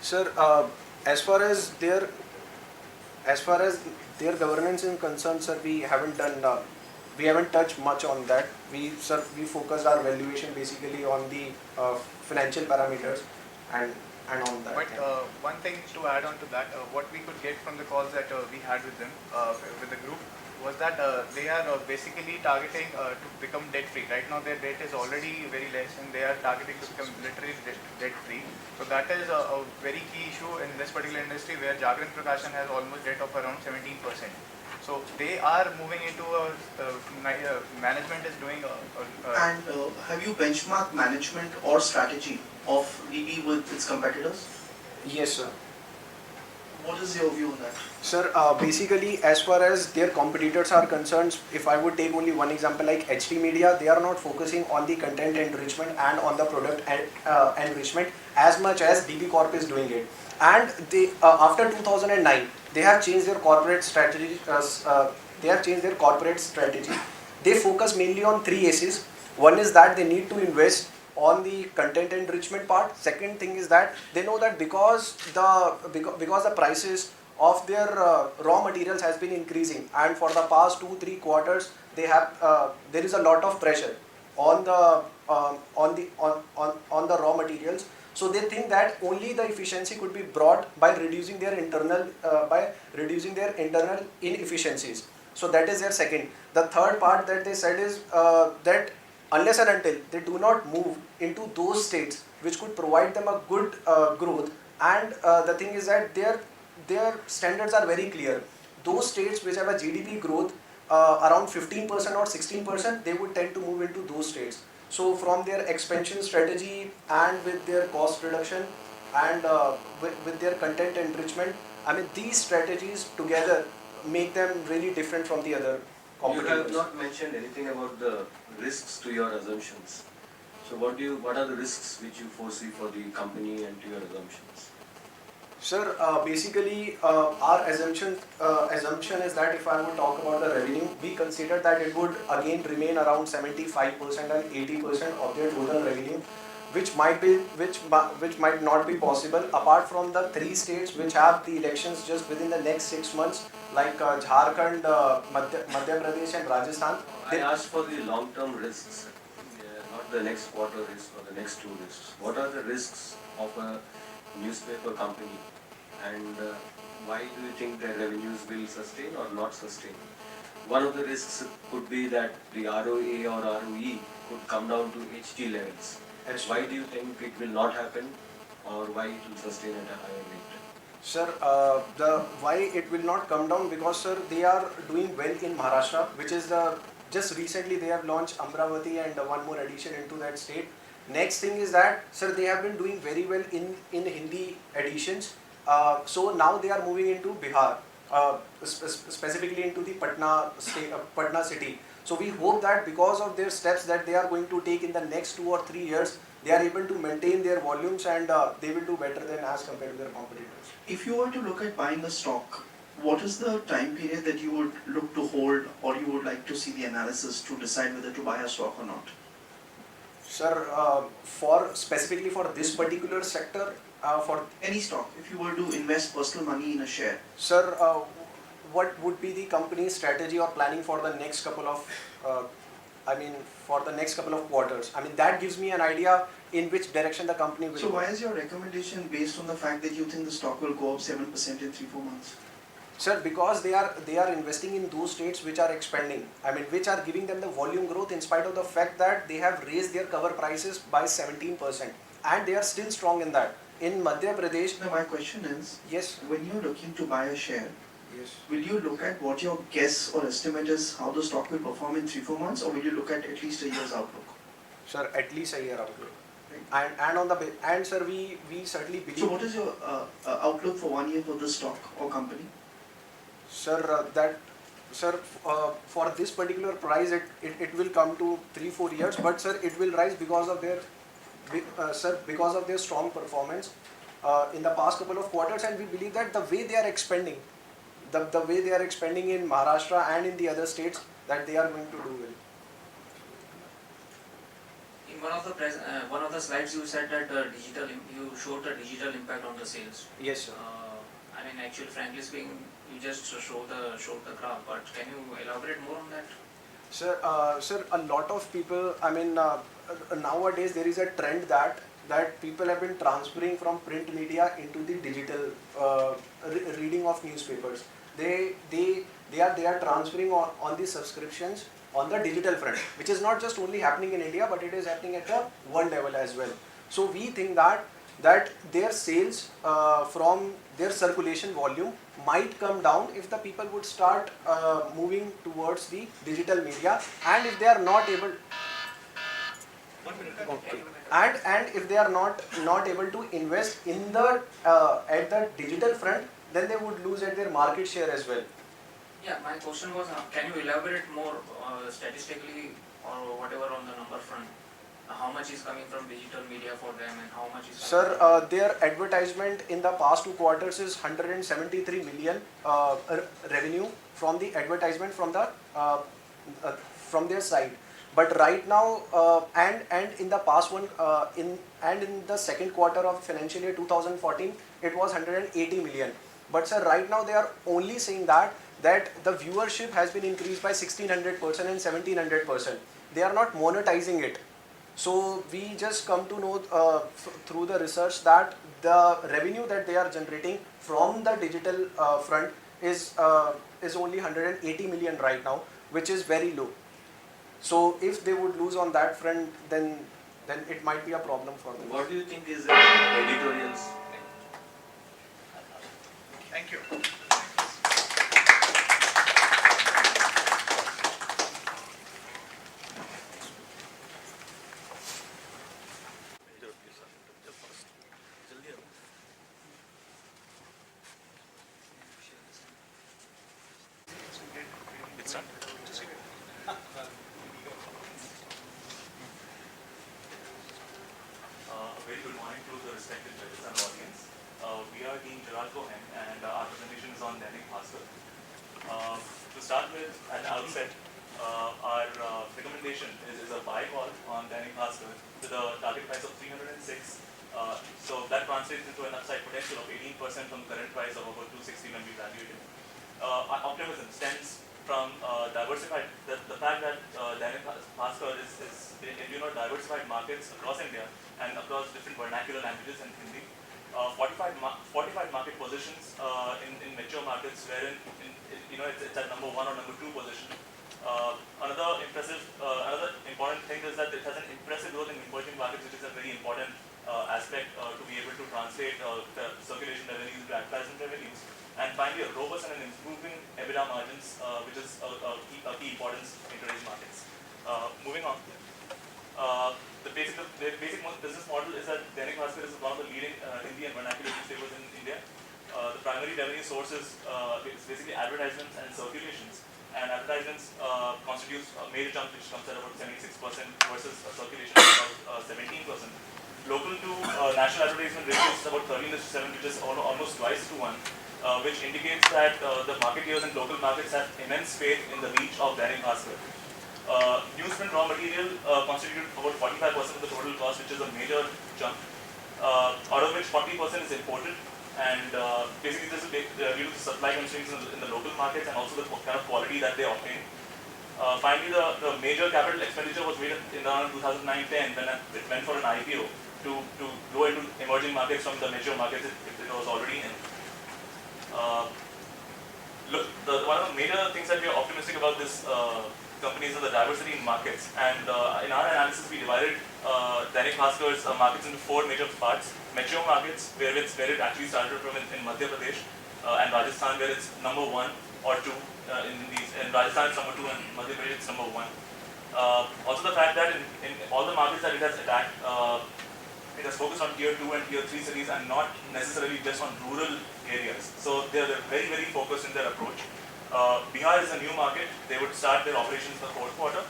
Sir, as far as their governance is concerned, sir, we haven't touched much on that. We focused our valuation basically on the financial parameters and on that But thing. one thing to add on to that, what we could get from the calls that we had with them, with the group, was that they are basically targeting to become debt free. Right now, their debt is already very less, and they are targeting to become literally debt free. So that is a very key issue in this particular industry, where Jagran Prakashan has almost debt of around 17%. So they are moving into management is doing And have you benchmarked management or strategy of DB with its competitors? Yes, sir. What is your view on that? Sir, basically, as far as their competitors are concerned, if I would take only one example like HT Media, they are not focusing on the content enrichment and on the product enrichment as much as DB Corp is doing it. And they, after 2009, they have changed their corporate strategy. They focus mainly on three aces. One is that they need to invest on the content enrichment part. Second thing is that they know that because the prices of their raw materials has been increasing, and for the past 2-3 quarters there is a lot of pressure on the raw materials. So they think that only the efficiency could be brought by reducing their internal inefficiencies. So that is their second. The third part that they said is that unless and until they do not move into those states which could provide them a good growth, and the thing is that their standards are very clear. Those states which have a GDP growth around 15% or 16%, they would tend to move into those states. So from their expansion strategy and with their cost reduction and with their content enrichment, I mean, these strategies together make them really different from the other competitors. You have not mentioned anything about the risks to your assumptions. So what are the risks which you foresee for the company and to your assumptions? Sir, basically, our assumption is that if I would talk about the revenue, we consider that it would again remain around 75% and 80% of their total revenue, which might not be possible apart from the three states which have the elections just within the next 6 months, like Jharkhand, Madhya Pradesh, and Rajasthan. I asked for the long-term risks, not the next quarter risk or the next two risks. What are the risks of a newspaper company, and why do you think their revenues will sustain or not sustain? One of the risks could be that the ROA or ROE could come down to HT levels. Why do you think it will not happen, or why it will sustain at a higher rate? Sir, the why it will not come down, because sir, they are doing well in Maharashtra, which is just recently they have launched Amravati and one more addition into that state. Next thing is that sir, they have been doing very well in Hindi editions. So now they are moving into Bihar, specifically into the Patna city. So we hope that because of their steps that they are going to take in the next 2 or 3 years, they are able to maintain their volumes, and they will do better than as compared to their competitors. If you were to look at buying a stock, what is the time period that you would look to hold, or you would like to see the analysis to decide whether to buy a stock or not? Sir, specifically for this particular sector, for Any stock, if you were to invest personal money in a share. sir, what would be the company's strategy or planning for the next couple of, for the next couple of quarters? I mean, that gives me an idea in which direction the company will So go. why is your recommendation based on the fact that you think the stock will go up 7% in 3-4 months? Sir, because they are investing in those states which are expanding. I mean, which are giving them the volume growth in spite of the fact that they have raised their cover prices by 17%, and they are still strong in that. In Madhya Pradesh, Now my question is, yes, when you're looking to buy a share, yes. will you look at what your guess or estimate is how the stock will perform in 3-4 months, or will you look at least a year's outlook? Sir, at least a year outlook. Right. And sir, we certainly believe. So what is your outlook for 1 year for this stock or company? Sir, for this particular price, it will come to 3-4 years, but sir, it will rise because of their because of their strong performance in the past couple of quarters, and we believe that the way they are expanding, the way they are expanding in Maharashtra and in the other states, that they are going to do well. one of the slides you said that you showed the digital impact on the sales. Yes, sir. I mean, actually, frankly speaking, you just showed the graph, but can you elaborate more on that? Sir, a lot of people, I mean, nowadays there is a trend that people have been transferring from print media into the digital reading of newspapers. They are transferring on the subscriptions on the digital front, which is not just only happening in India, but it is happening at the world level as well. So we think that their sales from their circulation volume might come down if the people would start moving towards the digital media, and if they are not able okay. And if they are not able to invest in the at the digital front, then they would lose at their market share as well. Yeah, my question was, can you elaborate more statistically or whatever on the number front? How much is coming from digital media for them and how much is coming Sir, their advertisement in the past 2 quarters is 173 million revenue from the advertisement from their side. But right now, and in the past in the second quarter of financial year 2014, it was 180 million. But sir, right now they are only saying that the viewership has been increased by 1600% and 1700%. They are not monetizing it. So we just come to know through the research that the revenue that they are generating from the digital front is only 180 million right now, which is very low. So if they would lose on that front, then it might be a problem for them. What do you think is the editorials? Thank you. Very good morning to the respected judges and audience. We are Team Gerard Cohen and our presentation is on Dainik Bhaskar. To start with, at the outset, our recommendation is a buy call on Dainik Bhaskar with a target price of 306. So that translates into an upside potential of 18% from the current price of about 260 when we value it. Our optimism stems from diversified, the fact that Dainik Bhaskar is diversified markets across India and across different vernacular languages and Hindi. 45 market positions in mature markets wherein it's at number 1 or number 2 position. Another important thing is that it has an impressive growth in emerging markets, which is a very important aspect to be able to translate the circulation revenues into advertisement revenues. And finally, a robust and an improving EBITDA margins, which is a key importance in today's markets. Moving on. The basic business model is that Dainik Bhaskar is one of the leading Hindi and vernacular newspapers in India. The primary revenue sources is basically advertisements and circulations. And advertisements constitutes a major chunk, which comes at about 76% versus circulation of about 17%. Local to national advertisement ratio is about 13:7, which is almost twice to 1, which indicates that the marketeers in local markets have immense faith in the reach of Dainik Bhaskar. Newsprint raw material constituted about 45% of the total cost, which is a major chunk, out of which 40% is imported. And basically this is due to the supply constraints in the local markets and also the kind of quality that they obtain. Finally, the major capital expenditure was made in around 2009-10 when it went for an IPO to go into emerging markets from the mature markets it was already in. One of the major things that we are optimistic about this companies are the diversity in markets. And in our analysis, we divided Dainik Bhaskar's markets into 4 major parts. Mature markets, where it actually started from in Madhya Pradesh, and Rajasthan, where it's number 1 or 2 in Rajasthan it's number 2 and Madhya Pradesh it's number 1. Also the fact that in all the markets that it has attacked, it has focused on tier 2 and tier 3 cities and not necessarily just on rural areas. So they are very, very focused in their approach. Bihar is a new market. They would start their operations in the 4th quarter.